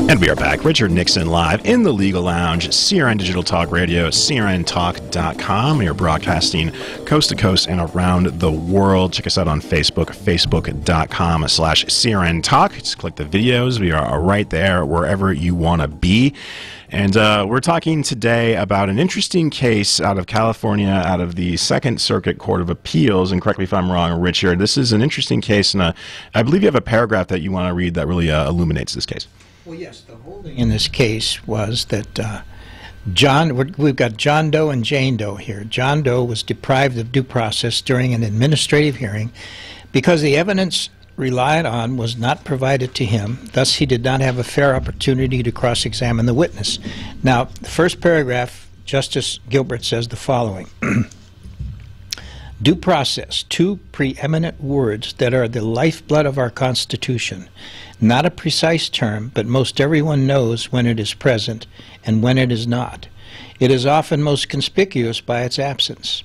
And we are back. Richard Nixon live in the Legal Lounge, CRN Digital Talk Radio, crntalk.com. We are broadcasting coast to coast and around the world. Check us out on Facebook, facebook.com/CRN Talk. Just click the videos. We are right there wherever you want to be. And we're talking today about an interesting case out of California, out of the Second Circuit Court of Appeals. And correct me if I'm wrong, Richard, this is an interesting case, and I believe you have a paragraph that you want to read that really illuminates this case. Well, yes, the holding in this case was that we've got John Doe and Jane Doe here. John Doe was deprived of due process during an administrative hearing because the evidence relied on was not provided to him. Thus, he did not have a fair opportunity to cross-examine the witness. Now, the first paragraph, Justice Gilbert says the following. Due process, two preeminent words that are the lifeblood of our Constitution. Not a precise term, but most everyone knows when it is present and when it is not. It is often most conspicuous by its absence.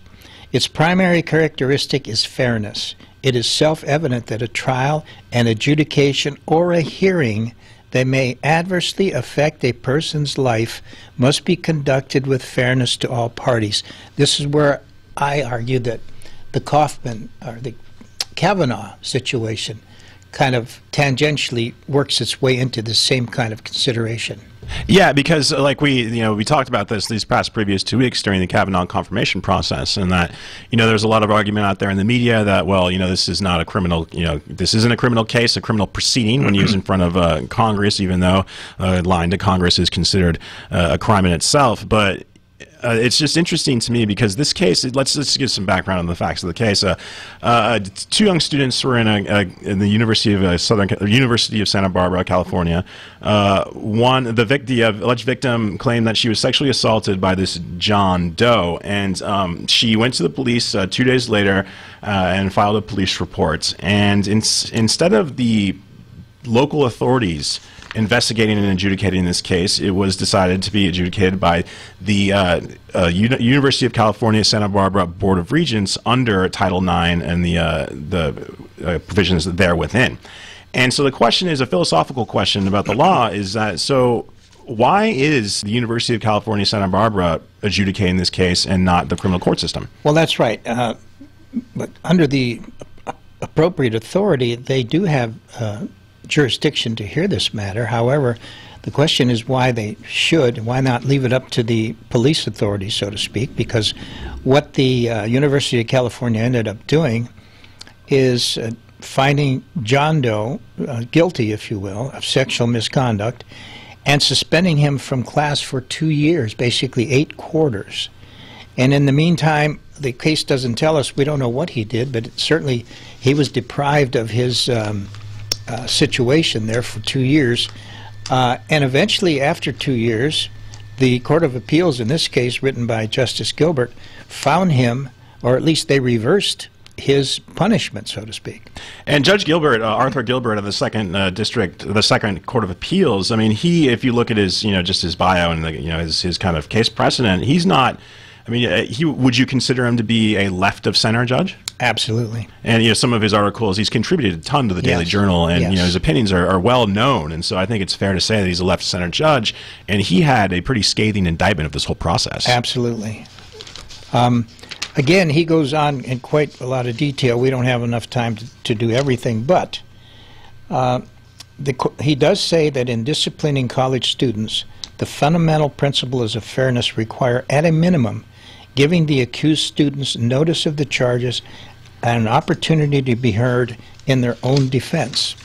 Its primary characteristic is fairness. It is self-evident that a trial, an adjudication, or a hearing that may adversely affect a person's life must be conducted with fairness to all parties. This is where I argue that the Kaufman or the Kavanaugh situation kind of tangentially works its way into the same kind of consideration. Yeah, because like we talked about these previous 2 weeks during the Kavanaugh confirmation process, and that there's a lot of argument out there in the media that this is not a criminal this isn't a criminal case, a criminal proceeding when used in front of Congress, even though lying to Congress is considered a crime in itself. But it's just interesting to me because this case, let's give some background on the facts of the case. 2 young students were in the University of Santa Barbara, California. The alleged victim claimed that she was sexually assaulted by this John Doe, and she went to the police 2 days later and filed a police report. And instead of the local authorities investigating and adjudicating this case, it was decided to be adjudicated by the University of California, Santa Barbara Board of Regents under Title IX and the provisions there within. And so the question is a philosophical question about the law, is that why is the University of California, Santa Barbara adjudicating this case and not the criminal court system? Well, that's right. But under the appropriate authority, they do have jurisdiction to hear this matter. However, the question is why they should, why not leave it up to the police authorities, so to speak, because what the University of California ended up doing is finding John Doe guilty, if you will, of sexual misconduct and suspending him from class for 2 years, basically 8 quarters. And in the meantime, the case doesn't tell us, we don't know what he did, but certainly he was deprived of his situation there for 2 years, and eventually after 2 years the Court of Appeals, in this case written by Justice Gilbert, found him, or at least they reversed his punishment, so to speak. And Judge Gilbert, Arthur Gilbert of the Second the Second Court of Appeals, I mean, if you look at his just his bio and his kind of case precedent, he's not, I mean, would you consider him to be a left of center judge? Absolutely. And some of his articles, he's contributed a ton to the Daily Journal, and his opinions are well known. And so I think it's fair to say that he's a left center judge, and he had a pretty scathing indictment of this whole process. Absolutely. Again, he goes on in quite a lot of detail. We don't have enough time to do everything, but he does say that in disciplining college students, the fundamental principles of fairness require, at a minimum, giving the accused students notice of the charges and an opportunity to be heard in their own defense.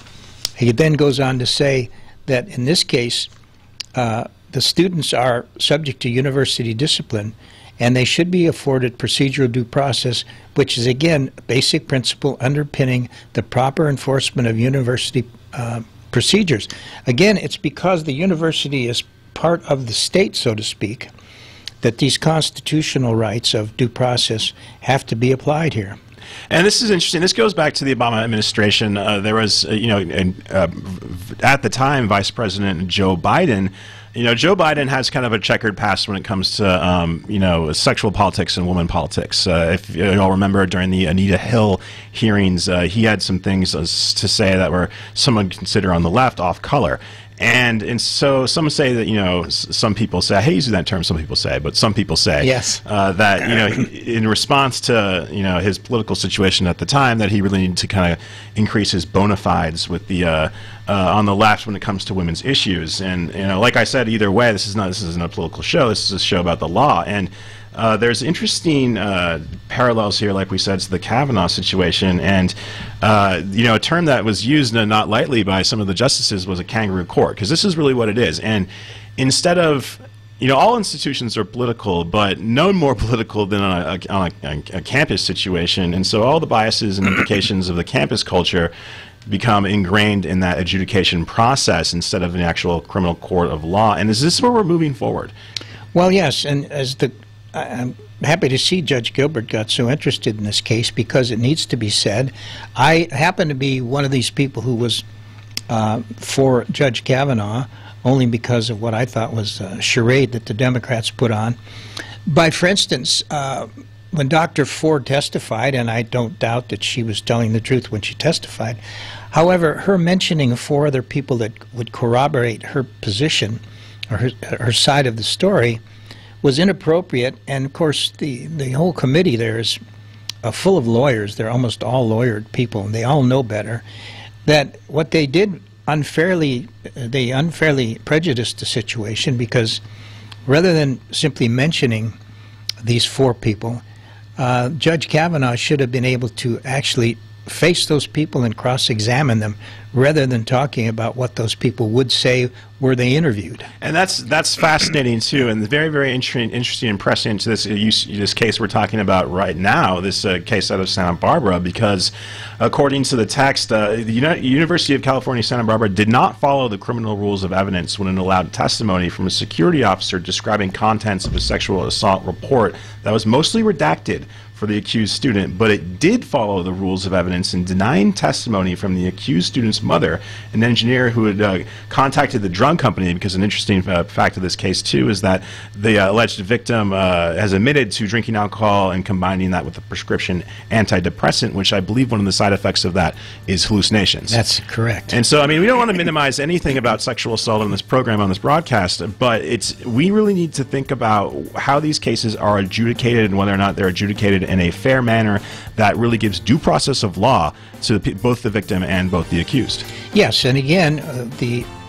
He then goes on to say that in this case, the students are subject to university discipline, and they should be afforded procedural due process, which is, again, a basic principle underpinning the proper enforcement of university procedures. Again, it's because the university is part of the state, so to speak, that these constitutional rights of due process have to be applied here. And this is interesting. This goes back to the Obama administration. There was, at the time, Vice President Joe Biden You know, Joe Biden has kind of a checkered past when it comes to, you know, sexual politics and woman politics. If you all remember during the Anita Hill hearings, he had some things to say that were some would consider on the left off color. And so some say that, you know, some people say, I hate using that term, some people say, but some people say yes. That, you know, in response to, you know, his political situation at the time, that he really needed to kind of increase his bona fides with the, on the left when it comes to women's issues. And, you know, like I said, either way, this isn't a political show, this is a show about the law. And there's interesting parallels here, like we said, to the Kavanaugh situation. And, you know, a term that was used not lightly by some of the justices was a kangaroo court, because this is really what it is. And instead of, you know, all institutions are political, but no more political than on a campus situation. And so all the biases and implications of the campus culture become ingrained in that adjudication process instead of an actual criminal court of law. And is this where we're moving forward? Well, yes, and as I'm happy to see Judge Gilbert got so interested in this case, because it needs to be said. I happen to be one of these people who was for Judge Kavanaugh only because of what I thought was a charade that the Democrats put on. But, for instance, when Dr. Ford testified, and I don't doubt that she was telling the truth when she testified, however, her mentioning of 4 other people that would corroborate her position or her side of the story was inappropriate. And of course the whole committee there is full of lawyers. They're almost all lawyered people, and they all know better, that what they did they unfairly prejudiced the situation, because rather than simply mentioning these 4 people, Judge Kavanaugh should have been able to actually face those people and cross-examine them, rather than talking about what those people would say were they interviewed. And that's fascinating too, and very, very interesting and prescient to this case we're talking about right now, this case out of Santa Barbara, because according to the text, the University of California, Santa Barbara did not follow the criminal rules of evidence when it allowed testimony from a security officer describing contents of a sexual assault report that was mostly redacted for the accused student, but it did follow the rules of evidence in denying testimony from the accused student's mother, an engineer who had contacted the drug company, because an interesting fact of this case too is that the alleged victim has admitted to drinking alcohol and combining that with a prescription antidepressant, which I believe one of the side effects of that is hallucinations. That's correct. And so, I mean, we don't want to minimize anything about sexual assault on this program, on this broadcast, but we really need to think about how these cases are adjudicated and whether or not they're adjudicated in a fair manner that really gives due process of law to both the victim and both the accused. Yes, and again,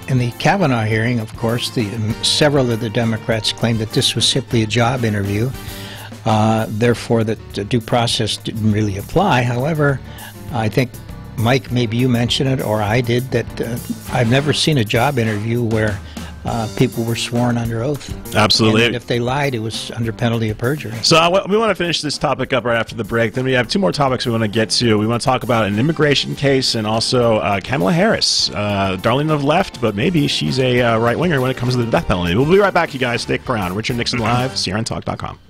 in the Kavanaugh hearing, of course, several of the Democrats claimed that this was simply a job interview, therefore that due process didn't really apply. However, I think, Mike, maybe you mentioned it, or I did, that I've never seen a job interview where people were sworn under oath. Absolutely. And if they lied, it was under penalty of perjury. So we want to finish this topic up right after the break. Then we have 2 more topics we want to get to. We want to talk about an immigration case and also Kamala Harris, darling of left, but maybe she's a right-winger when it comes to the death penalty. We'll be right back, you guys. Stick around. Richard Nixon Live, CRNTalk.com.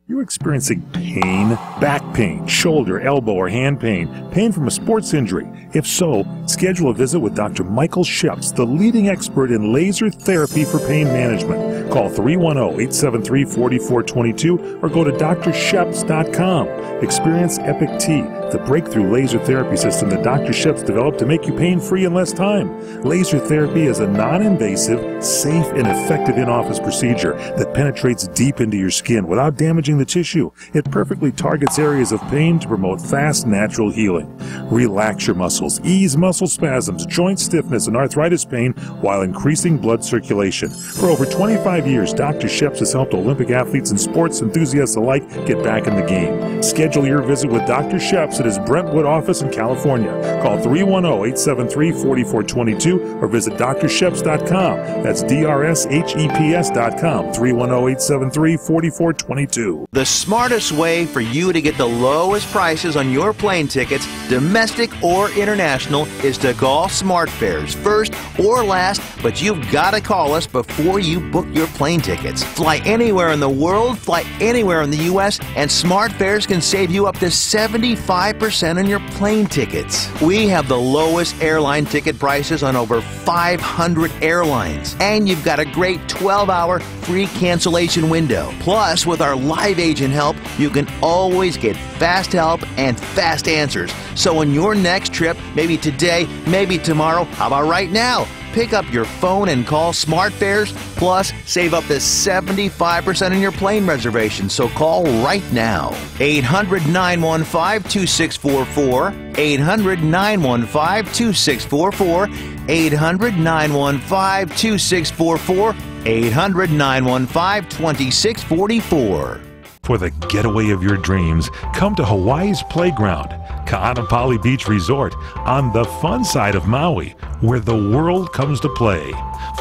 You're experiencing pain, back pain, shoulder, elbow, or hand pain, pain from a sports injury. If so, schedule a visit with Dr. Michael Sheps, the leading expert in laser therapy for pain management. Call 310-873-4422 or go to drsheps.com. Experience Epic T, the breakthrough laser therapy system that Dr. Sheps developed to make you pain-free in less time. Laser therapy is a non-invasive, safe, and effective in-office procedure that penetrates deep into your skin without damaging the tissue. It perfectly targets areas of pain to promote fast, natural healing. Relax your muscles, ease muscle spasms, joint stiffness, and arthritis pain while increasing blood circulation. For over 25 years, Dr. Sheps has helped Olympic athletes and sports enthusiasts alike get back in the game. Schedule your visit with Dr. Sheps at his Brentwood office in California. Call 310-873-4422 or visit drsheps.com. That's DRSHEPS.com, 310-873-4422. The smartest way for you to get the lowest prices on your plane tickets, domestic or international, is to call SmartFares, first or last, but you've got to call us before you book your plane tickets. Fly anywhere in the world, fly anywhere in the U.S., and SmartFares can save you up to 75% 5% on your plane tickets. We have the lowest airline ticket prices on over 500 airlines. And you've got a great 12-hour free cancellation window. Plus, with our live agent help, you can always get fast help and fast answers. So on your next trip, maybe today, maybe tomorrow, how about right now? Pick up your phone and call SmartFares, plus save up to 75% on your plane reservation. So call right now. 800-915-2644. 800-915-2644. 800-915-2644. 800-915-2644. For the getaway of your dreams, come to Hawaii's Playground, Ka'anapali Beach Resort, on the fun side of Maui, where the world comes to play.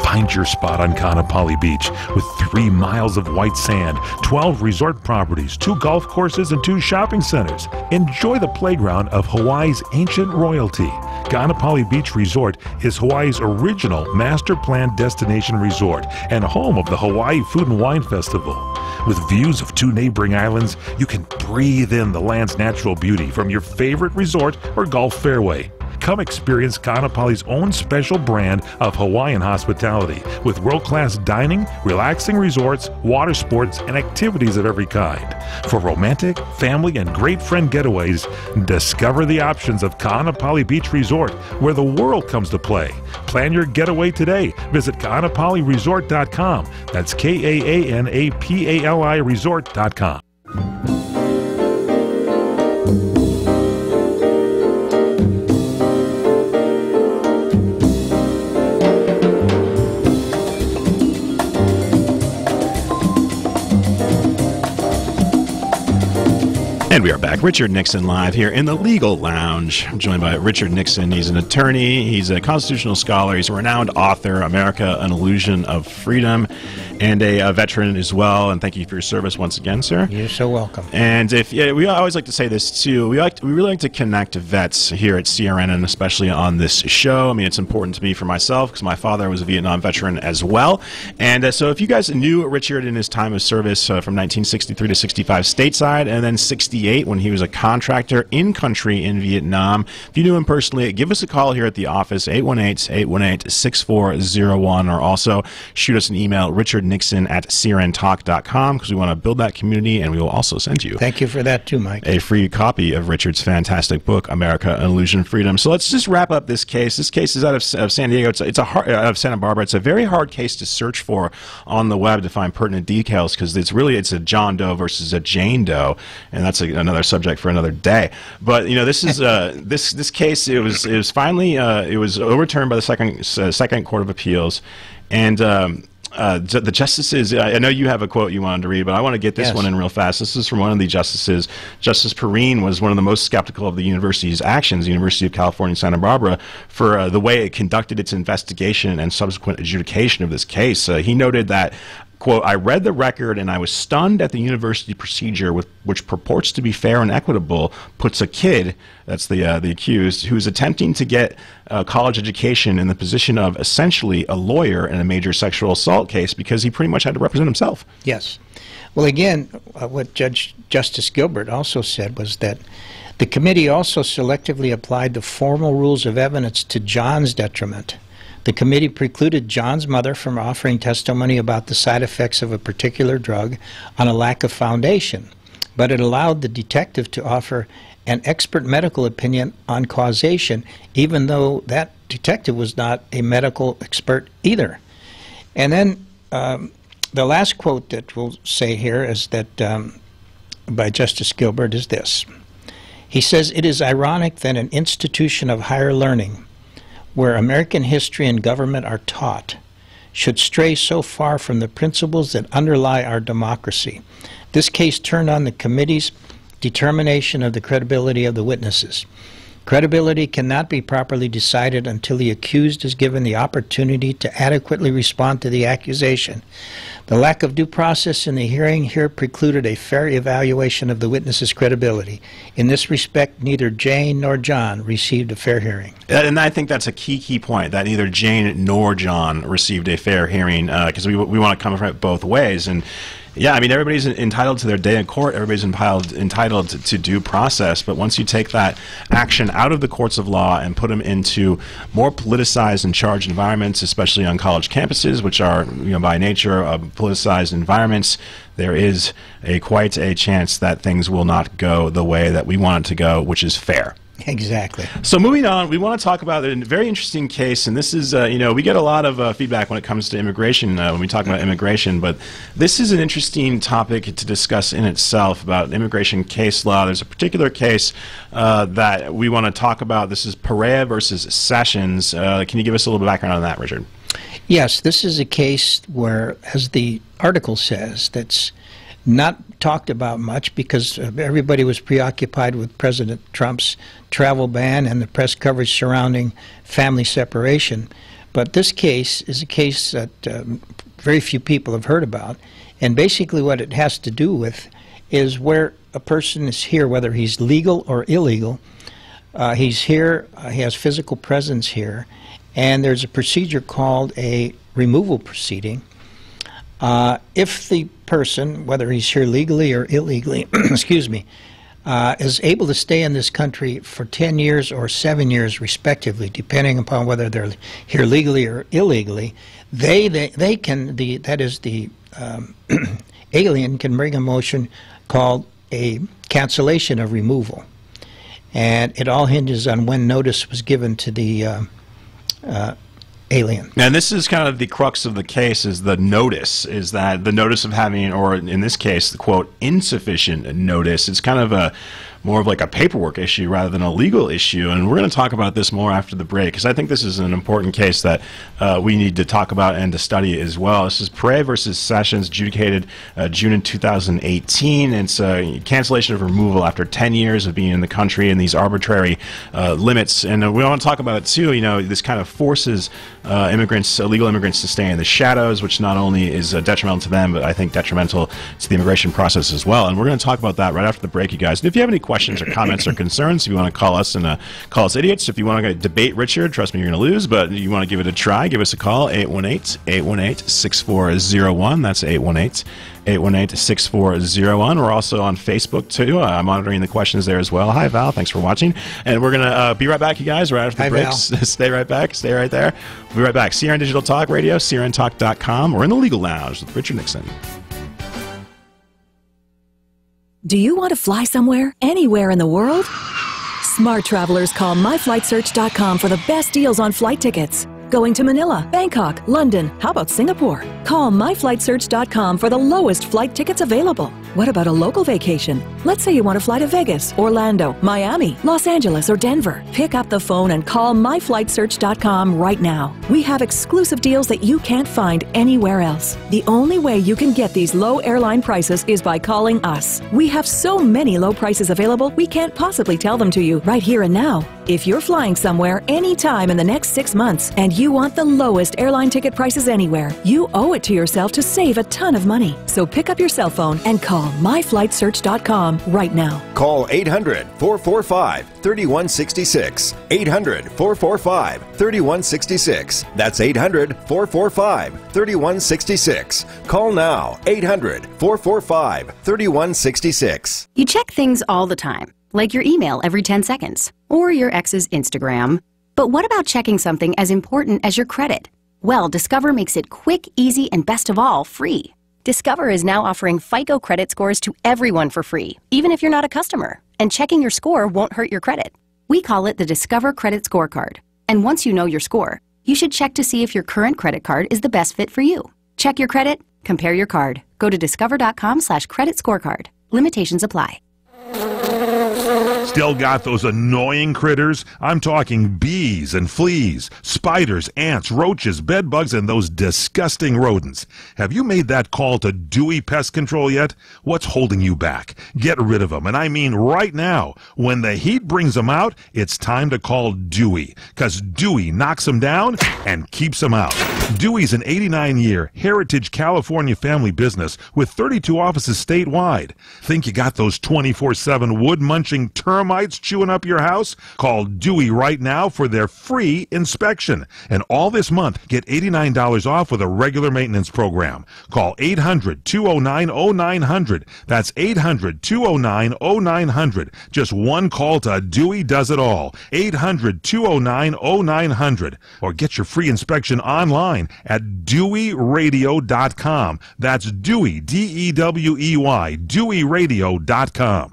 Find your spot on Ka'anapali Beach with 3 miles of white sand, 12 resort properties, 2 golf courses, and 2 shopping centers. Enjoy the playground of Hawaii's ancient royalty. Ka'anapali Beach Resort is Hawaii's original master planned destination resort and home of the Hawaii Food and Wine Festival. With views of 2 neighboring islands, you can breathe in the land's natural beauty from your favorite resort or golf fairway. Come experience Ka'anapali's own special brand of Hawaiian hospitality with world-class dining, relaxing resorts, water sports, and activities of every kind. For romantic, family, and great friend getaways, discover the options of Ka'anapali Beach Resort, where the world comes to play. Plan your getaway today. Visit Ka'anapaliResort.com. That's KAANAPALI Resort.com. And we are back. Richard Nixon live here in the Legal Lounge. I'm joined by Richard Nixon. He's an attorney. He's a constitutional scholar. He's a renowned author, America, An Illusion of Freedom, and a veteran as well. And thank you for your service once again, sir. You're so welcome. And we always like to say this too. We really like to connect vets here at CRN, and especially on this show. I mean, it's important to me for myself because my father was a Vietnam veteran as well. And so if you guys knew Richard in his time of service from 1963 to 65 stateside, and then 68 when he was a contractor in country in Vietnam. If you knew him personally, give us a call here at the office, 818-818-6401, or also shoot us an email, richardnixon@crntalk.com, because we want to build that community, and we will also send you. Thank you for that too, Mike. A free copy of Richard's fantastic book, America, An Illusion of Freedom. So let's just wrap up this case. This case is out of San Diego. It's out of Santa Barbara. It's a very hard case to search for on the web to find pertinent details, because it's a John Doe versus a Jane Doe, and that's another subject for another day. But this is this case. It was finally it was overturned by the second Court of Appeals, and the justices. I know you have a quote you wanted to read, but I want to get this one in real fast. This is from one of the justices. Justice Perrine was one of the most skeptical of the university's actions, the University of California, Santa Barbara, for the way it conducted its investigation and subsequent adjudication of this case. He noted that, quote, "I read the record and I was stunned at the university procedure which purports to be fair and equitable puts a kid," that's the accused, "who's attempting to get a college education in the position of essentially a lawyer in a major sexual assault case, because he pretty much had to represent himself." Yes. Well, again, what Justice Gilbert also said was that the committee also selectively applied the formal rules of evidence to John's detriment. The committee precluded John's mother from offering testimony about the side effects of a particular drug on a lack of foundation, but it allowed the detective to offer an expert medical opinion on causation, even though that detective was not a medical expert either. And then the last quote that we'll say here is that by Justice Gilbert is this. He says, "It is ironic that an institution of higher learning, where American history and government are taught, should stray so far from the principles that underlie our democracy. This case turned on the committee's determination of the credibility of the witnesses. Credibility cannot be properly decided until the accused is given the opportunity to adequately respond to the accusation. The lack of due process in the hearing here precluded a fair evaluation of the witness's credibility. In this respect, neither Jane nor John received a fair hearing." And I think that's a key point, that neither Jane nor John received a fair hearing, because we want to come from it both ways. And Yeah, I mean, everybody's entitled to their day in court. Everybody's entitled to due process. But once you take that action out of the courts of law and put them into more politicized and charged environments, especially on college campuses, which are, by nature politicized environments, there is quite a chance that things will not go the way that we want it to go, which is fair. Exactly. So moving on, we want to talk about a very interesting case, and this is, we get a lot of feedback when it comes to immigration, when we talk about immigration, but this is an interesting topic to discuss in itself about immigration case law. There's a particular case that we want to talk about. This is Perea versus Sessions. Can you give us a little bit of background on that, Richard? Yes, this is a case where, as the article says, that's not talked about much because everybody was preoccupied with President Trump's travel ban and the press coverage surrounding family separation. But this case is a case that very few people have heard about. And basically what it has to do with is where a person is here, whether he's legal or illegal. He's here, he has physical presence here, and there's a procedure called a removal proceeding. If the person, whether he's here legally or illegally, excuse me, is able to stay in this country for 10 years or 7 years respectively, depending upon whether they're here legally or illegally, they can, that is the alien can bring a motion called a cancellation of removal. And it all hinges on when notice was given to the alien. And this is kind of the crux of the case, is the notice, is that the notice of having, or in this case, the quote, insufficient notice. It's kind of more of like a paperwork issue rather than a legal issue. And we're going to talk about this more after the break, because I think this is an important case that we need to talk about and to study as well. This is Perea versus Sessions, adjudicated June in 2018. It's a cancellation of removal after 10 years of being in the country and these arbitrary limits. And we want to talk about it too. This kind of forces immigrants, illegal immigrants, to stay in the shadows, which not only is detrimental to them, but I think detrimental to the immigration process as well. And we're going to talk about that right after the break, you guys. And if you have any questions or comments or concerns, if you want to call us and call us idiots, if you want to debate Richard, trust me, you're going to lose, but you want to give it a try, give us a call, 818-818-6401. That's 818-818-6401. We're also on Facebook, too. I'm monitoring the questions there as well. Hi, Val. Thanks for watching. And we're going to be right back, you guys, right after the break. Stay right back. Stay right there. We'll be right back. CRN Digital Talk Radio, CRNTalk.com. We're in the Legal Lounge with Richard Nixon. Do you want to fly somewhere, anywhere in the world? Smart travelers call myflightsearch.com for the best deals on flight tickets. Going to Manila, Bangkok, London, how about Singapore? Call myflightsearch.com for the lowest flight tickets available. What about a local vacation? Let's say you want to fly to Vegas, Orlando, Miami, Los Angeles, or Denver. Pick up the phone and call myflightsearch.com right now. We have exclusive deals that you can't find anywhere else. The only way you can get these low airline prices is by calling us. We have so many low prices available, we can't possibly tell them to you right here and now. If you're flying somewhere anytime in the next 6 months and you want the lowest airline ticket prices anywhere, you owe it to yourself to save a ton of money. So pick up your cell phone and call myflightsearch.com right now. Call 800-445-3166. 800-445-3166. That's 800-445-3166. Call now. 800-445-3166. You check things all the time, like your email every 10 seconds, or your ex's Instagram. But what about checking something as important as your credit? Well, Discover makes it quick, easy, and best of all, free. Discover is now offering FICO credit scores to everyone for free, even if you're not a customer. And checking your score won't hurt your credit. We call it the Discover Credit Scorecard. And once you know your score, you should check to see if your current credit card is the best fit for you. Check your credit, compare your card. Go to discover.com/credit scorecard. Limitations apply. Still got those annoying critters? I'm talking bees and fleas, spiders, ants, roaches, bed bugs, and those disgusting rodents. Have you made that call to Dewey Pest Control yet? What's holding you back? Get rid of them, and I mean right now. When the heat brings them out, it's time to call Dewey, because Dewey knocks them down and keeps them out. Dewey's an 89-year heritage California family business with 32 offices statewide. Think you got those 24/7 wood-munching termites termites chewing up your house? Call Dewey right now for their free inspection. And all this month, get $89 off with a regular maintenance program. Call 800-209-0900. That's 800-209-0900. Just one call to Dewey does it all. 800-209-0900. Or get your free inspection online at DeweyRadio.com. That's Dewey, D-E-W-E-Y, DeweyRadio.com.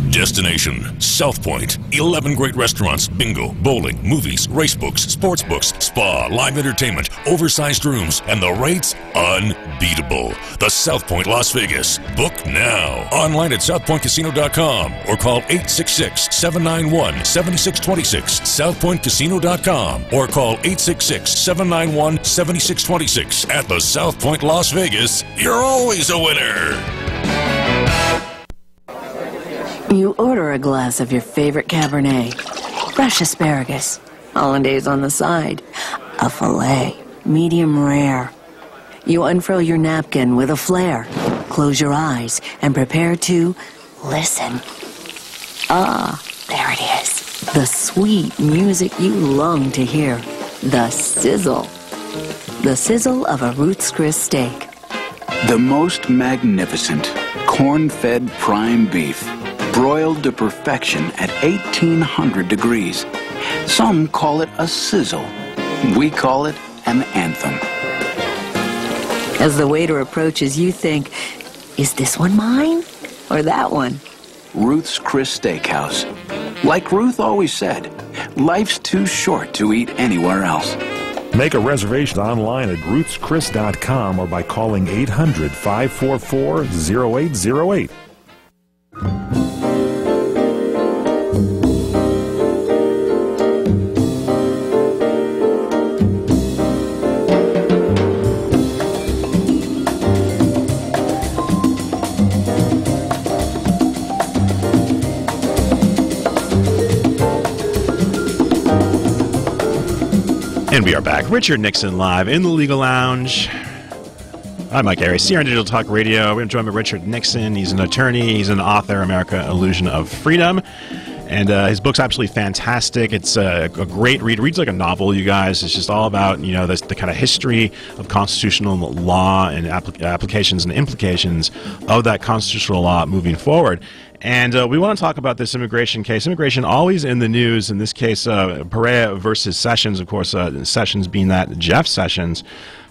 Destination South Point. 11 great restaurants, bingo, bowling, movies, race books, sports books, spa, live entertainment, oversized rooms, and the rates unbeatable. The South Point Las Vegas. Book now. Online at southpointcasino.com or call 866-791-7626. southpointcasino.com or call 866-791-7626. At the South Point Las Vegas, you're always a winner. You order a glass of your favorite Cabernet, fresh asparagus, hollandaise on the side, a filet, medium rare. You unfurl your napkin with a flair, close your eyes, and prepare to listen. Ah, there it is. The sweet music you long to hear. The sizzle. The sizzle of a Ruth's Chris steak. The most magnificent corn-fed prime beef, broiled to perfection at 1800 degrees. Some call it a sizzle. We call it an anthem. As the waiter approaches, you think, is this one mine or that one? Ruth's Chris Steakhouse. Like Ruth always said, life's too short to eat anywhere else. Make a reservation online at ruthschris.com or by calling 800-544-0808. And we are back. Richard Nixon live in the Legal Lounge. I'm Mike Arias here on Digital Talk Radio. We're joined by Richard Nixon. He's an attorney. He's an author, America, Illusion of Freedom. And his book's absolutely fantastic. It's a great read. It reads like a novel, you guys. It's just all about, you know, the kind of history of constitutional law and applications and implications of that constitutional law moving forward. And we want to talk about this immigration case. Immigration always in the news. In this case, Perea versus Sessions, of course, Sessions being that Jeff Sessions.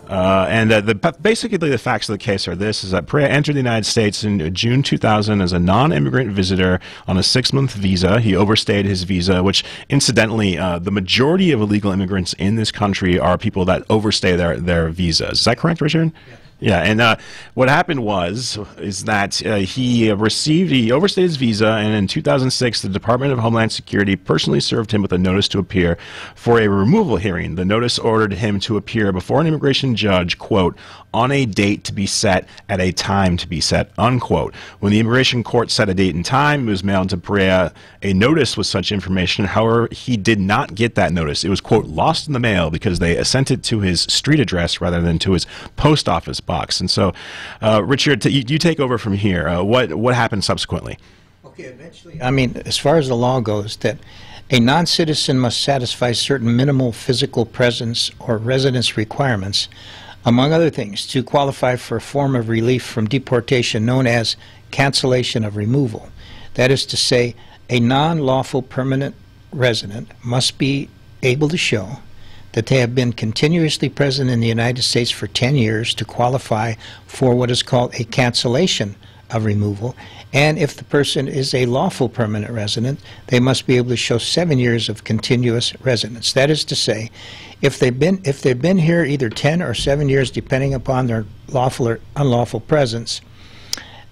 Basically, the facts of the case are this, is that Perea entered the United States in June 2000 as a non-immigrant visitor on a 6-month visa. He overstayed his visa, which, incidentally, the majority of illegal immigrants in this country are people that overstay their visas. Is that correct, Richard? Yeah. Yeah, and what happened is that he overstayed his visa, and in 2006, the Department of Homeland Security personally served him with a notice to appear for a removal hearing. The notice ordered him to appear before an immigration judge, quote, on a date to be set at a time to be set, unquote. When the immigration court set a date and time, it was mailed to Perea a notice with such information. However, he did not get that notice. It was, quote, lost in the mail because they sent it to his street address rather than to his post office box. And so, Richard, you take over from here. What happened subsequently? Okay, eventually, I mean, as far as the law goes, that a non-citizen must satisfy certain minimal physical presence or residence requirements, among other things, to qualify for a form of relief from deportation known as cancellation of removal. That is to say, a non-lawful permanent resident must be able to show that they have been continuously present in the United States for 10 years to qualify for what is called a cancellation of removal. And if the person is a lawful permanent resident, they must be able to show 7 years of continuous residence. That is to say, if they've been here either 10 or 7 years, depending upon their lawful or unlawful presence,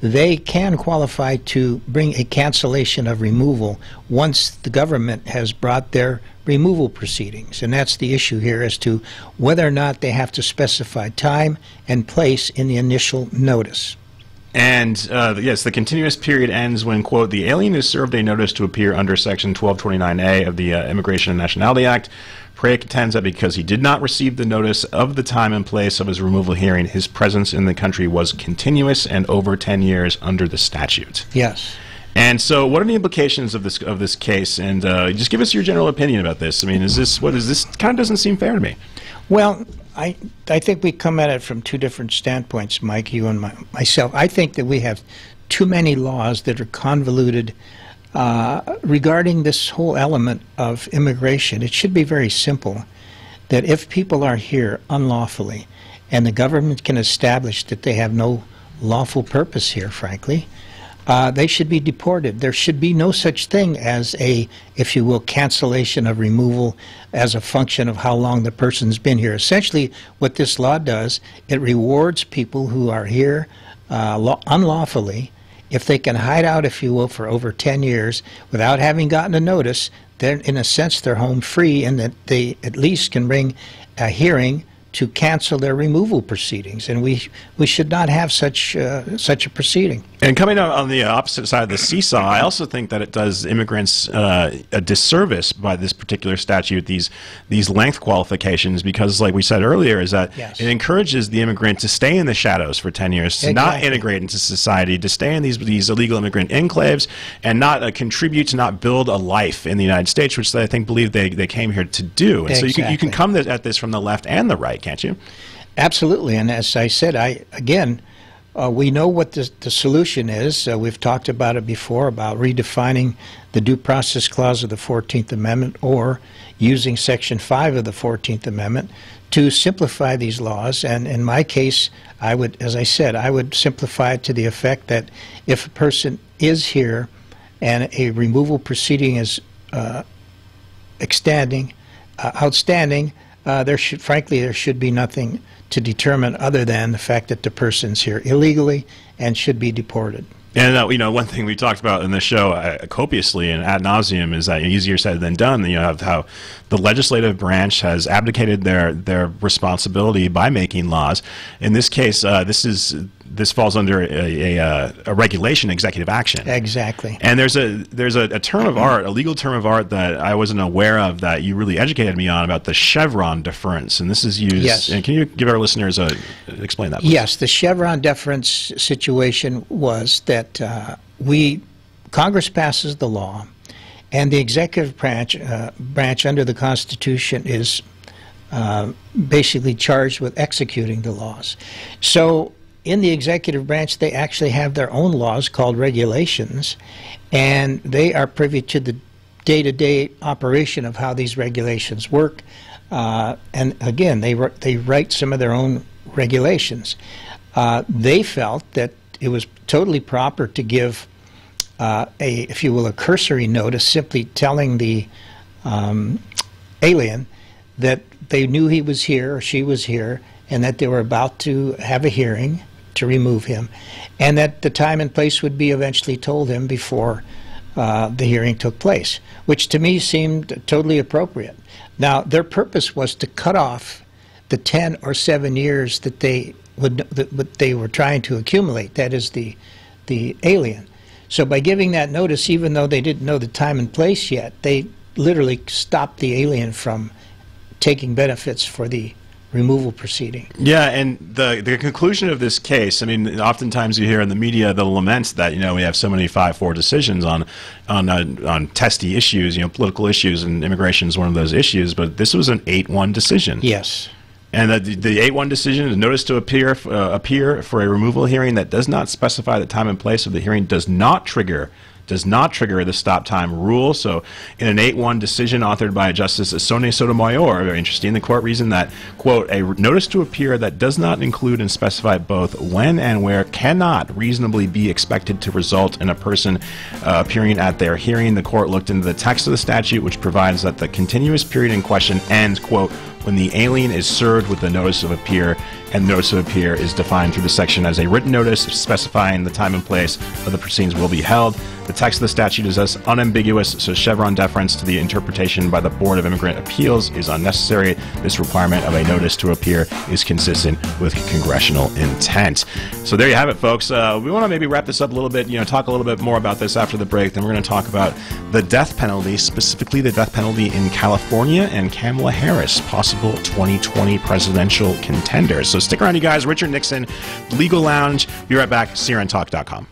they can qualify to bring a cancellation of removal once the government has brought their removal proceedings. And that's the issue here as to whether or not they have to specify time and place in the initial notice. And yes, the continuous period ends when, quote, the alien is served a notice to appear under Section 1229A of the Immigration and Nationality Act. Perea contends that because he did not receive the notice of the time and place of his removal hearing, his presence in the country was continuous and over 10 years under the statute. Yes. And so, what are the implications of this case? And just give us your general opinion about this. I mean, this kind of doesn't seem fair to me. Well, I think we come at it from two different standpoints, Mike, you and myself. I think that we have too many laws that are convoluted regarding this whole element of immigration. It should be very simple, that if people are here unlawfully and the government can establish that they have no lawful purpose here, frankly, they should be deported. There should be no such thing as a, if you will, cancellation of removal as a function of how long the person's been here. Essentially, what this law does, it rewards people who are here unlawfully. If they can hide out, if you will, for over 10 years without having gotten a notice, then in a sense they're home free, and that they at least can bring a hearing to cancel their removal proceedings, and we should not have such a proceeding. And coming out on the opposite side of the seesaw, I also think that it does immigrants a disservice by this particular statute, these length qualifications, because, like we said earlier, is that it encourages the immigrant to stay in the shadows for 10 years, to not integrate into society, to stay in these illegal immigrant enclaves, and not contribute, to not build a life in the United States, which I believe they came here to do. And so you can come at this from the left and the right, can't you? Absolutely. And as I said, we know what the solution is. We've talked about it before, about redefining the Due Process Clause of the 14th Amendment, or using Section 5 of the 14th Amendment to simplify these laws. And in my case, I would, as I said, I would simplify it to the effect that if a person is here and a removal proceeding is outstanding, there should be nothing to determine other than the fact that the person's here illegally and should be deported. And one thing we talked about in the show copiously and ad nauseum is that easier said than done. How the legislative branch has abdicated their responsibility by making laws. In this case, this falls under a regulation, executive action. Exactly. And there's a term of art, a legal term of art that I wasn't aware of, that you really educated me on, about the Chevron deference. And this is used. Yes. And can you give our listeners explain that, please? Yes. The Chevron deference situation was that Congress passes the law, and the executive branch under the Constitution is basically charged with executing the laws. So in the executive branch, they actually have their own laws called regulations, and they are privy to the day-to-day operation of how these regulations work. And again, they write some of their own regulations. They felt that it was totally proper to give if you will, a cursory notice, simply telling the alien that they knew he was here or she was here, and that they were about to have a hearing to remove him, and that the time and place would be eventually told him before the hearing took place, which to me seemed totally appropriate. Now, their purpose was to cut off the 10 or 7 years that they were trying to accumulate, that is the alien. So by giving that notice, even though they didn't know the time and place yet, they literally stopped the alien from taking benefits for the removal proceeding. Yeah, and the conclusion of this case, I mean, oftentimes you hear in the media the laments that, we have so many 5-4 decisions on testy issues, political issues, and immigration is one of those issues, but this was an 8-1 decision. Yes. And the 8-1 decision is notice to appear for a removal hearing that does not specify the time and place of the hearing does not trigger the stop time rule. So in an 8-1 decision authored by Justice Sonia Sotomayor, very interesting, the court reasoned that, quote, a notice to appear that does not include and specify both when and where cannot reasonably be expected to result in a person appearing at their hearing. The court looked into the text of the statute, which provides that the continuous period in question ends, quote, when the alien is served with the notice of appear, and the notice of appear is defined through the section as a written notice specifying the time and place of the proceedings will be held. The text of the statute is thus unambiguous, so Chevron deference to the interpretation by the Board of Immigrant Appeals is unnecessary. This requirement of a notice to appear is consistent with congressional intent. So there you have it, folks. We want to maybe wrap this up a little bit, talk a little bit more about this after the break. Then we're going to talk about the death penalty, specifically the death penalty in California, and Kamala Harris, possible 2020 presidential contender. So stick around, you guys. Richard Nixon, Legal Lounge. Be right back. CRNTalk.com.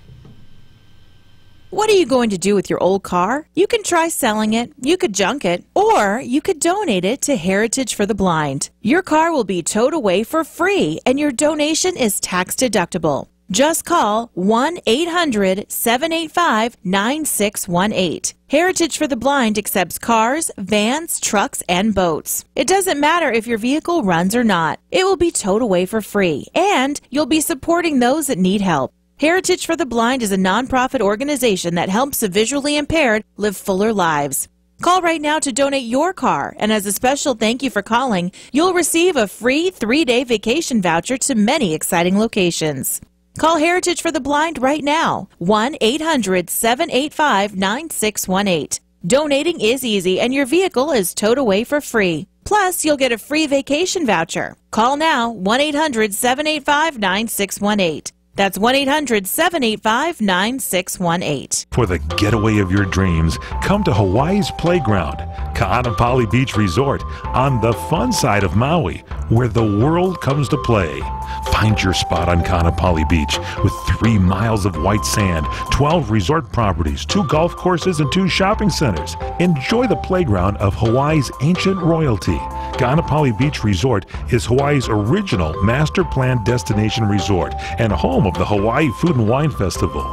What are you going to do with your old car? You can try selling it, you could junk it, or you could donate it to Heritage for the Blind. Your car will be towed away for free, and your donation is tax deductible. Just call 1-800-785-9618. Heritage for the Blind accepts cars, vans, trucks, and boats. It doesn't matter if your vehicle runs or not. It will be towed away for free, and you'll be supporting those that need help. Heritage for the Blind is a nonprofit organization that helps the visually impaired live fuller lives. Call right now to donate your car, and as a special thank you for calling, you'll receive a free 3-day vacation voucher to many exciting locations. Call Heritage for the Blind right now, 1-800-785-9618. Donating is easy, and your vehicle is towed away for free. Plus, you'll get a free vacation voucher. Call now, 1-800-785-9618. That's 1-800-785-9618. For the getaway of your dreams, come to Hawaii's Playground, Ka'anapali Beach Resort, on the fun side of Maui, where the world comes to play. Find your spot on Ka'anapali Beach with 3 miles of white sand, 12 resort properties, 2 golf courses, and 2 shopping centers. Enjoy the playground of Hawaii's ancient royalty. Ka'anapali Beach Resort is Hawaii's original master planned destination resort and home of the Hawaii Food and Wine Festival.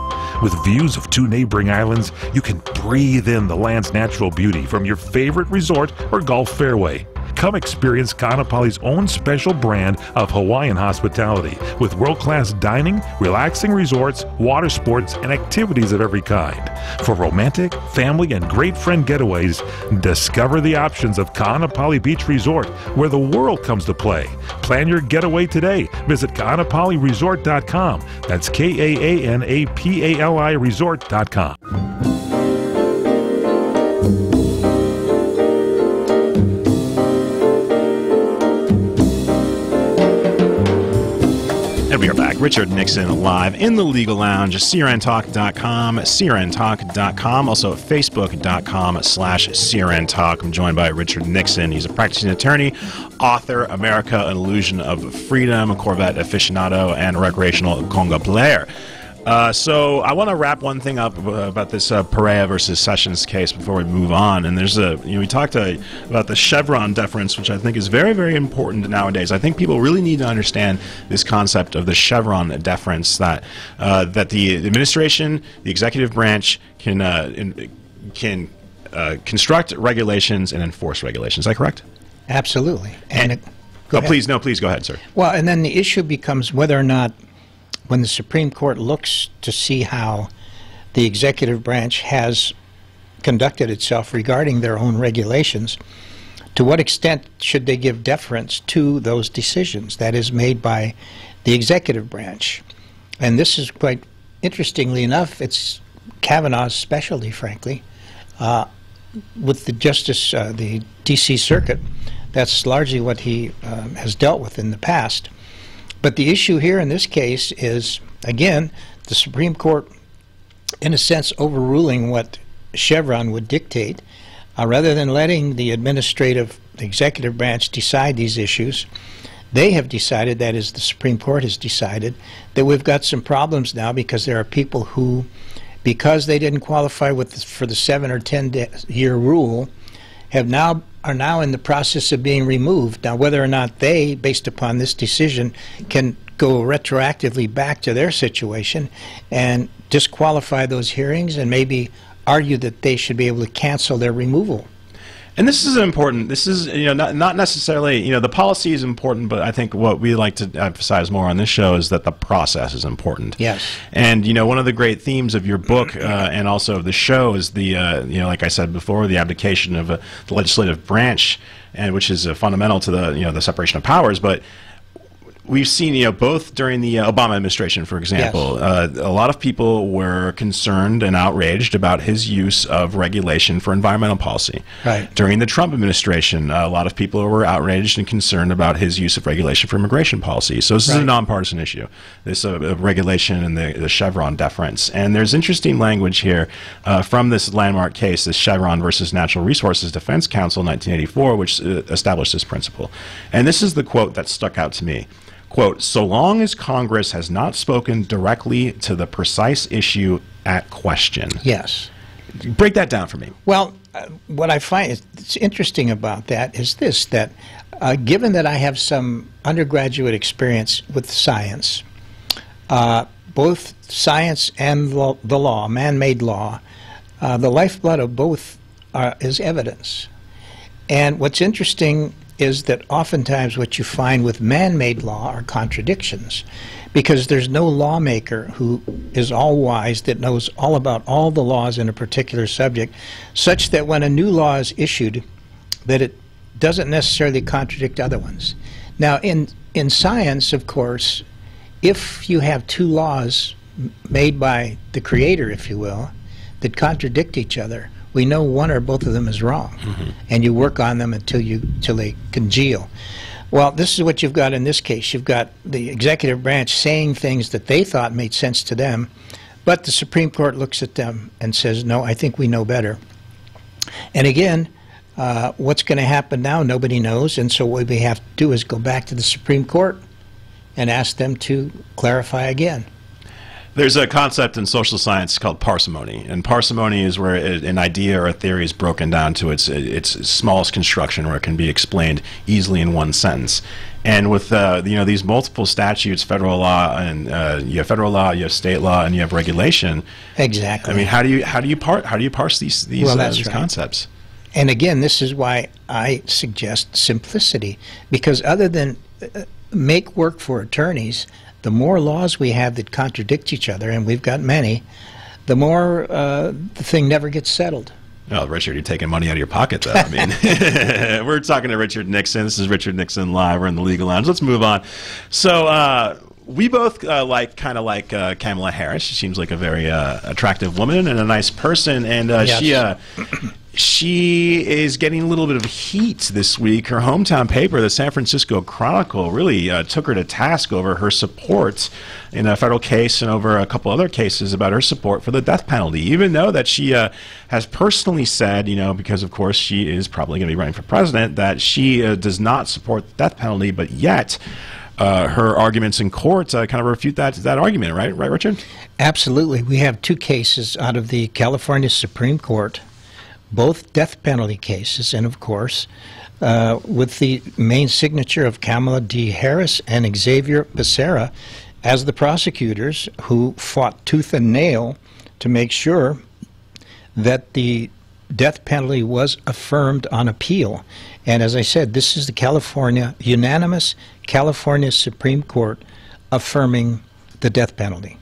With views of 2 neighboring islands, you can breathe in the land's natural beauty from your favorite resort or golf fairway. Come experience Ka'anapali's own special brand of Hawaiian hospitality with world-class dining, relaxing resorts, water sports, and activities of every kind. For romantic, family, and great friend getaways, discover the options of Ka'anapali Beach Resort, where the world comes to play. Plan your getaway today. Visit Ka'anapaliResort.com. That's KAANAPALI Resort.com. And we are back. Richard Nixon live in the Legal Lounge, crntalk.com, crntalk.com, also facebook.com/crntalk. I'm joined by Richard Nixon. He's a practicing attorney, author, America, An Illusion of Freedom, a Corvette aficionado, and recreational conga player. So I want to wrap one thing up about this Perea versus Sessions case before we move on. And there's we talked about the Chevron deference, which I think is very, very important nowadays. I think people really need to understand this concept of the Chevron deference, that the administration, the executive branch, can construct regulations and enforce regulations. Is that correct? Absolutely. Please go ahead, sir. Well, and then the issue becomes whether or not, when the Supreme Court looks to see how the executive branch has conducted itself regarding their own regulations, to what extent should they give deference to those decisions that is made by the executive branch? And this is quite interestingly enough, it's Kavanaugh's specialty, frankly. With the the D.C. Circuit, that's largely what he has dealt with in the past. But the issue here in this case is, again, the Supreme Court, in a sense, overruling what Chevron would dictate, rather than letting the executive branch decide these issues. They have decided, that is, the Supreme Court has decided, that we've got some problems now because there are people who, because they didn't qualify for the 7 or 10 year rule, are now in the process of being removed. Now, whether or not they, based upon this decision, can go retroactively back to their situation and disqualify those hearings and maybe argue that they should be able to cancel their removal. And this is important. This is, not necessarily, the policy is important, but I think what we like to emphasize more on this show is that the process is important. Yes. And, one of the great themes of your book and also of the show is the, like I said before, the abdication of the legislative branch, and which is fundamental to the separation of powers. But we've seen, both during the Obama administration, for example, yes, a lot of people were concerned and outraged about his use of regulation for environmental policy. Right. During the Trump administration, a lot of people were outraged and concerned about his use of regulation for immigration policy. So this is a nonpartisan issue, this regulation and the Chevron deference. And there's interesting language here from this landmark case, this Chevron versus Natural Resources Defense Council 1984, which established this principle. And this is the quote that stuck out to me. quote, so long as Congress has not spoken directly to the precise issue at question. Yes. Break that down for me. Well, what I find is interesting about that is this, that given that I have some undergraduate experience with science, both science and the law, man-made law, the lifeblood of both is evidence. And what's interesting is that oftentimes what you find with man-made law are contradictions, because there's no lawmaker who is all-wise that knows all about all the laws in a particular subject, such that when a new law is issued, that it doesn't necessarily contradict other ones. Now, in science, of course, if you have two laws made by the creator, if you will, that contradict each other, we know one or both of them is wrong, and you work on them until they congeal. Well, this is what you've got in this case. You've got the executive branch saying things that they thought made sense to them, but the Supreme Court looks at them and says, no, I think we know better. And again, what's going to happen now, nobody knows, and so what we have to do is go back to the Supreme Court and ask them to clarify again. There's a concept in social science called parsimony, and parsimony is where an idea or a theory is broken down to its smallest construction, where it can be explained easily in one sentence. And with these multiple statutes, federal law, and you have federal law, you have state law, and you have regulation. Exactly. I mean, how do you parse these concepts? And again, this is why I suggest simplicity, because other than make work for attorneys, the more laws we have that contradict each other, and we've got many, the more the thing never gets settled. Oh, Richard, you're taking money out of your pocket, though. I mean, we're talking to Richard Nixon. This is Richard Nixon Live. We're in the Legal Lounge. Let's move on. So we both like Kamala Harris. She seems like a very attractive woman and a nice person, and yes. She is getting a little bit of heat this week. Her hometown paper, the San Francisco Chronicle, really took her to task over her support in a federal case and over a couple other cases about her support for the death penalty, even though that she has personally said, because of course she is probably going to be running for president, that she does not support the death penalty, but yet her arguments in court kind of refute that argument, right, Richard? Absolutely. We have two cases out of the California Supreme Court, both death penalty cases, and of course, with the main signature of Kamala D. Harris and Xavier Becerra as the prosecutors who fought tooth and nail to make sure that the death penalty was affirmed on appeal. And as I said, this is the unanimous California Supreme Court affirming the death penalty.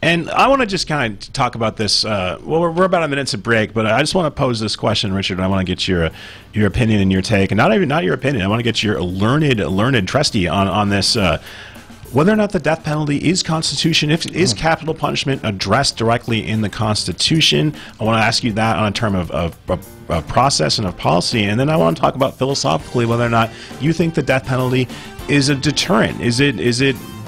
And I want to just kind of talk about this. Well, we're about a minute to break, but I just want to pose this question, Richard. I want to get your opinion and your take, and not your opinion. I want to get your learned trustee on this. Whether or not the death penalty is constitution, is capital punishment addressed directly in the Constitution? I want to ask you that on a term of process and of policy, and then I want to talk about philosophically whether or not you think the death penalty is a deterrent.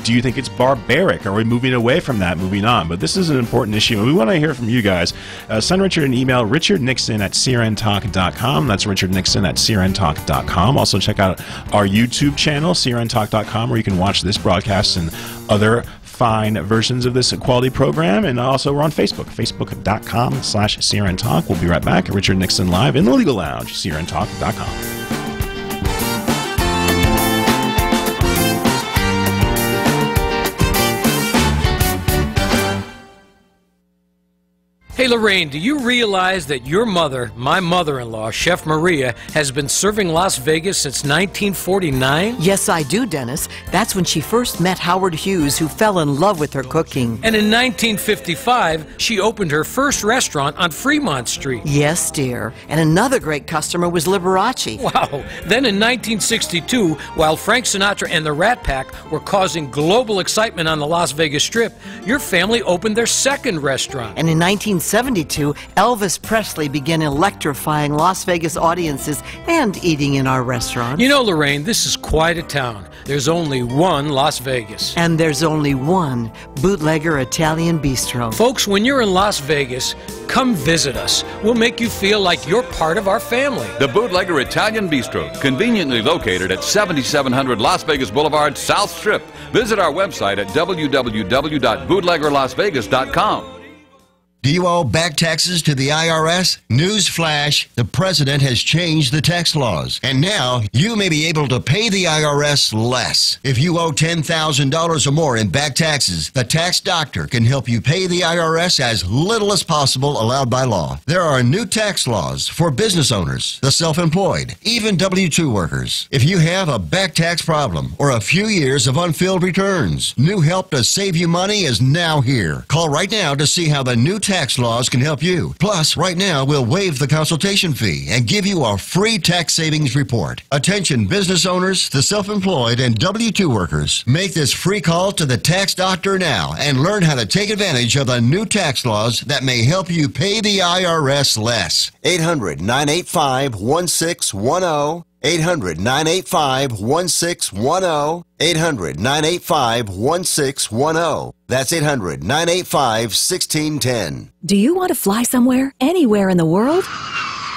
Do you think it's barbaric? Are we moving away from that, moving on? But this is an important issue, and we want to hear from you guys. Send Richard an email, richardnixon@crntalk.com. That's richardnixon@crntalk.com. Also, check out our YouTube channel, crntalk.com, where you can watch this broadcast and other fine versions of this quality program. And also, we're on Facebook, facebook.com/crntalk. We'll be right back. Richard Nixon Live in the Legal Lounge, crntalk.com. Hey Lorraine, do you realize that your mother, my mother-in-law, Chef Maria, has been serving Las Vegas since 1949? Yes, I do, Dennis. That's when she first met Howard Hughes, who fell in love with her cooking. And in 1955, she opened her first restaurant on Fremont Street. Yes, dear. And another great customer was Liberace. Wow. Then in 1962, while Frank Sinatra and the Rat Pack were causing global excitement on the Las Vegas Strip, your family opened their second restaurant. And in 1970, 1972, Elvis Presley began electrifying Las Vegas audiences and eating in our restaurants. You know, Lorraine, this is quite a town. There's only one Las Vegas. And there's only one Bootlegger Italian Bistro. Folks, when you're in Las Vegas, come visit us. We'll make you feel like you're part of our family. The Bootlegger Italian Bistro, conveniently located at 7700 Las Vegas Boulevard, South Strip. Visit our website at www.bootleggerlasvegas.com. Do you owe back taxes to the IRS? Newsflash, the president has changed the tax laws, and now you may be able to pay the IRS less. If you owe $10,000 or more in back taxes, the tax doctor can help you pay the IRS as little as possible allowed by law. There are new tax laws for business owners, the self-employed, even W-2 workers. If you have a back tax problem or a few years of unfilled returns, new help to save you money is now here. Call right now to see how the new tax laws can help you. Plus, right now, we'll waive the consultation fee and give you a free tax savings report. Attention business owners, the self-employed, and W-2 workers. Make this free call to the tax doctor now and learn how to take advantage of the new tax laws that may help you pay the IRS less. 800-985-1610. 800-985-1610. 800-985-1610. That's 800-985-1610. Do you want to fly somewhere, anywhere in the world?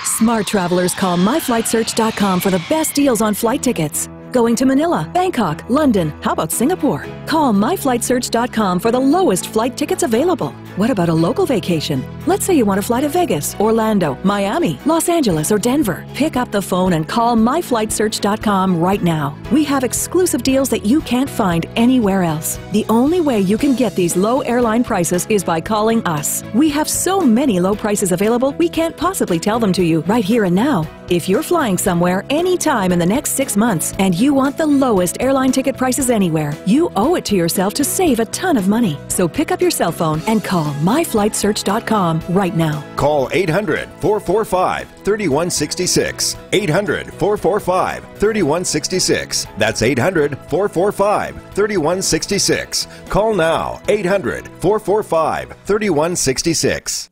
Smart travelers call myflightsearch.com for the best deals on flight tickets. Going to Manila, Bangkok, London, how about Singapore? Call myflightsearch.com for the lowest flight tickets available. What about a local vacation? Let's say you want to fly to Vegas, Orlando, Miami, Los Angeles, or Denver. Pick up the phone and call myflightsearch.com right now. We have exclusive deals that you can't find anywhere else. The only way you can get these low airline prices is by calling us. We have so many low prices available, we can't possibly tell them to you right here and now. If you're flying somewhere anytime in the next 6 months and you want the lowest airline ticket prices anywhere, you owe it to yourself to save a ton of money. So pick up your cell phone and call myflightsearch.com right now. Call 800-445-3166. 800-445-3166. That's 800-445-3166. Call now. 800-445-3166.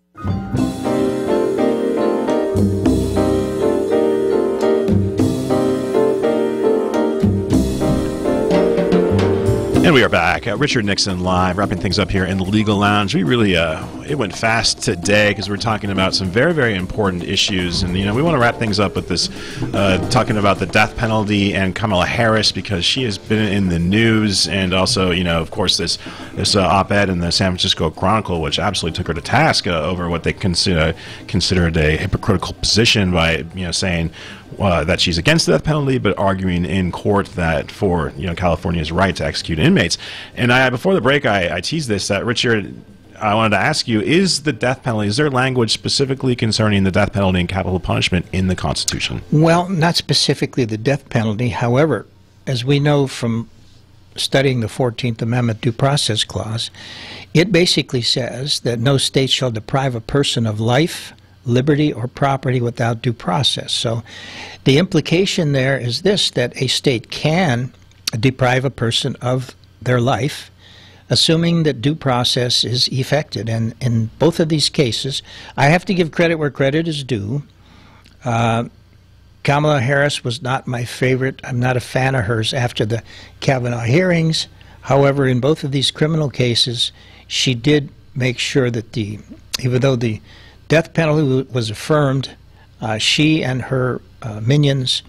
And we are back. Richard Nixon live, wrapping things up here in the Legal Lounge. We really, it went fast today because we're talking about some very, very important issues. And, we want to wrap things up with this, talking about the death penalty and Kamala Harris because she has been in the news. And also, of course, this op-ed in the San Francisco Chronicle, which absolutely took her to task over what they considered a hypocritical position by, saying that she's against the death penalty, but arguing in court that for California's right to execute inmates. And before the break, I teased this that Richard, I wanted to ask you: is the death penalty? Is there language specifically concerning the death penalty and capital punishment in the Constitution? Well, not specifically the death penalty. However, as we know from studying the 14th Amendment Due Process Clause, it basically says that no state shall deprive a person of life, liberty, or property without due process. So the implication there is this, that a state can deprive a person of their life, assuming that due process is effected. And in both of these cases, I have to give credit where credit is due. Kamala Harris was not my favorite. I'm not a fan of hers after the Kavanaugh hearings. However, in both of these criminal cases, she did make sure that even though the death penalty was affirmed, she and her minions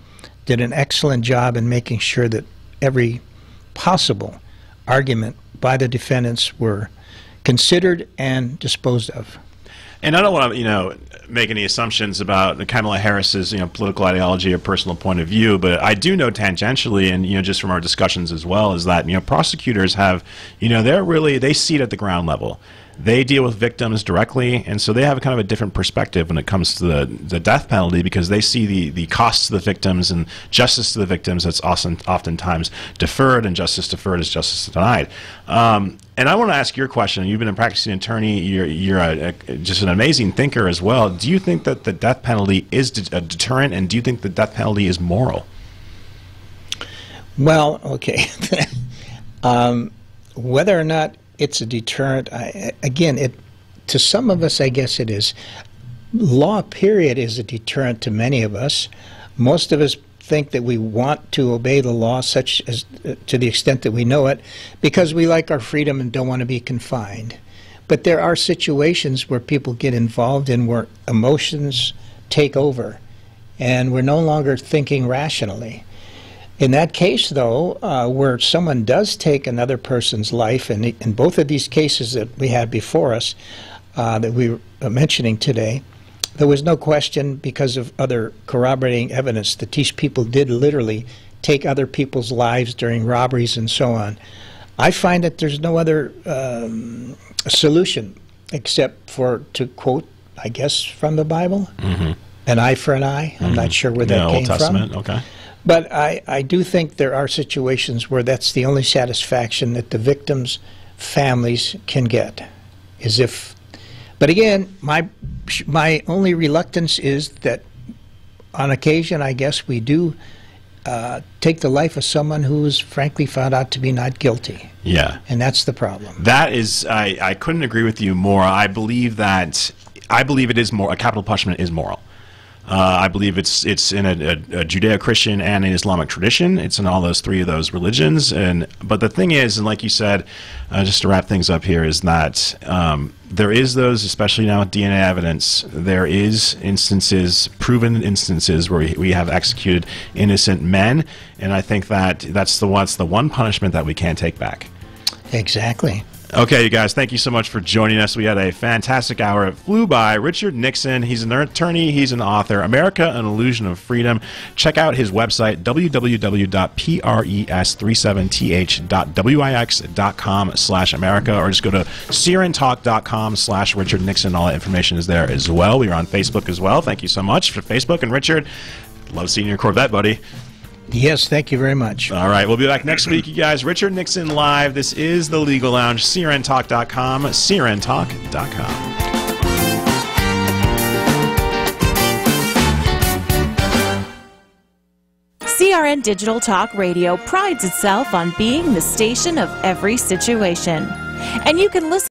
did an excellent job in making sure that every possible argument by the defendants were considered and disposed of. And I don't want to, make any assumptions about Kamala Harris's, political ideology or personal point of view, but I do know tangentially, and just from our discussions as well, is that prosecutors have, they see it at the ground level. They deal with victims directly, and so they have kind of a different perspective when it comes to the death penalty because they see the costs to the victims and justice to the victims that's oftentimes deferred, and justice deferred is justice denied. And I want to ask your question. You've been a practicing attorney. You're just an amazing thinker as well. Do you think that the death penalty is a deterrent, and do you think the death penalty is moral? Well, okay. Whether or not it's a deterrent, again, to some of us, I guess it is. Law, period, is a deterrent to many of us. Most of us think that we want to obey the law such as to the extent that we know it because we like our freedom and don't want to be confined. But there are situations where people get involved in where emotions take over and we're no longer thinking rationally. In that case, though, where someone does take another person's life, and in both of these cases that we had before us that we were mentioning today, there was no question, because of other corroborating evidence, that these people did literally take other people's lives during robberies and so on. I find that there's no other solution except for, to quote, I guess, from the Bible, an eye for an eye. I'm not sure where that came Old Testament, from. okay. But I do think there are situations where that's the only satisfaction that the victims' families can get, is if. But again, my only reluctance is that on occasion, I guess, we do take the life of someone who is frankly found out to be not guilty. Yeah. And that's the problem. That is, I couldn't agree with you more. I believe it is more, a capital punishment is moral. I believe it's in a Judeo-Christian and an Islamic tradition. It's in all those three of those religions. But the thing is, and like you said, just to wrap things up here, is that there is those, especially now with DNA evidence, there is instances, proven instances, where we have executed innocent men, and I think that's the one punishment that we can't take back. Exactly. Okay, you guys, thank you so much for joining us. We had a fantastic hour. It flew by. Richard Nixon, he's an attorney, he's an author. America, An Illusion of Freedom. Check out his website, www.pres37th.wix.com/America, or just go to searantalk.com/Richard Nixon. All that information is there as well. We are on Facebook as well. Thank you so much for Facebook. And Richard, love seeing your Corvette, buddy. Yes, thank you very much. All right, we'll be back next week, you guys. Richard Nixon Live. This is The Legal Lounge. searantalk.com, searantalk.com. CRN Digital Talk Radio prides itself on being the station of every situation. And you can listen